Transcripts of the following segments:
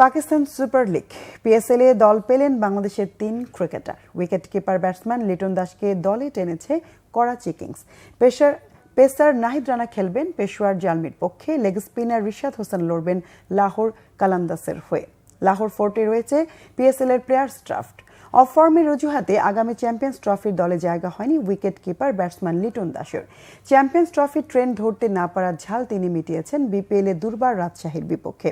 Pakistan super league PSL এ দল পেলেন বাংলাদেশের ৩ cricketer. Wicket keeper batsman Liton দাসকে দলে টেনেছে করাচি কিংস। পেসার নাহিদ রানা খেলবেন পেশোয়ার জালমির পক্ষে, লেগ স্পিনার রিশাদ হোসেন লড়বেন লাহোর কালান্দাসের হয়ে। লাহোর ফোর্টে রয়েছে পিএসএল এর প্লেয়ার্স ড্রাফট। অফ ফর্মের অজুহাতে আগামী চ্যাম্পিয়ন্স ট্রফির দলে জায়গা হয়নি উইকেট কিপার ব্যাটসম্যান লিটন দাসের। চ্যাম্পিয়ন্স ট্রফির ট্রেন্ড ধরতে না পারার ঝাল তিনি মিটিয়েছেন বিপিএল এ দুর্বার রাজশাহীর বিপক্ষে।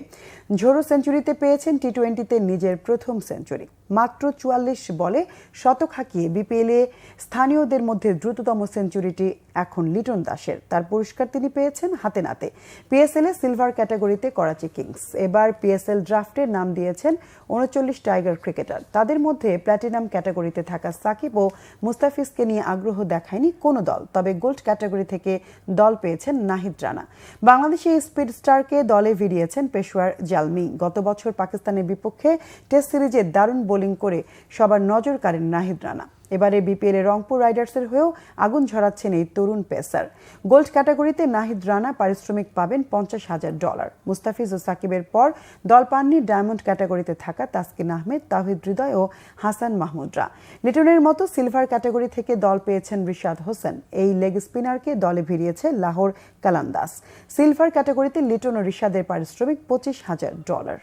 ঝোড়ো সেঞ্চুরিতে পেয়েছেন টি-20তে নিজের প্রথম সেঞ্চুরি। মাত্র ৪৪ বলে শতক হাঁকিয়ে বিপিএল এ স্থানীয়দের মধ্যে দ্রুততম সেঞ্চুরিটি এখন লিটন দাসের। তার পুরস্কার তিনি পেয়েছেন হাতে নাতে। পিএসএল এ সিলভার ক্যাটাগরিতে করাচি কিংস এবার পিএসএল ড্রাফটের নাম দিয়েছেন ৩৯ টাইগার ক্রিকেটার। তাদের মধ্যে প্ল্যাটিনাম ক্যাটাগরিতে থাকা সাকিব ও মুস্তাফিজকে নিয়ে আগ্রহ দেখায়নি কোনো দল, তবে গোল্ড ক্যাটাগরি থেকে দল পেয়েছেন নাহিদ রানা। বাংলাদেশি স্পিড স্টারকে দলে ভিড়িয়েছেন পেশোয়ার জালমি। গত বছর পাকিস্তানের বিপক্ষে টেস্ট সিরিজে দারুণ বোলিং করে সবার নজর কাড়েন নাহিদ রানা। এবারে বিপিএল এ রংপুর রাইডার্সের হয়েও আগুন ঝরাচ্ছেন এই তরুণ পেসার। গোল্ড ক্যাটাগরিতে নাহিদ রানা পারিশ্রমিক পাবেন $৫০,০০০। মুস্তাফিজ ও সাকিবের পর দল পাননি ডায়মন্ড ক্যাটাগরিতে থাকা তাসকিন আহমেদ, তাওহিদ হৃদয় ও হাসান মাহমুদরা। লিটনের মতো সিলভার ক্যাটাগরি থেকে দল পেয়েছেন রিশাদ হোসেন। এই লেগ স্পিনারকে দলে ভিড়িয়েছে লাহোর কালান্দাস। সিলভার ক্যাটাগরিতে লিটন ও রিশাদের পারিশ্রমিক $২৫,০০০।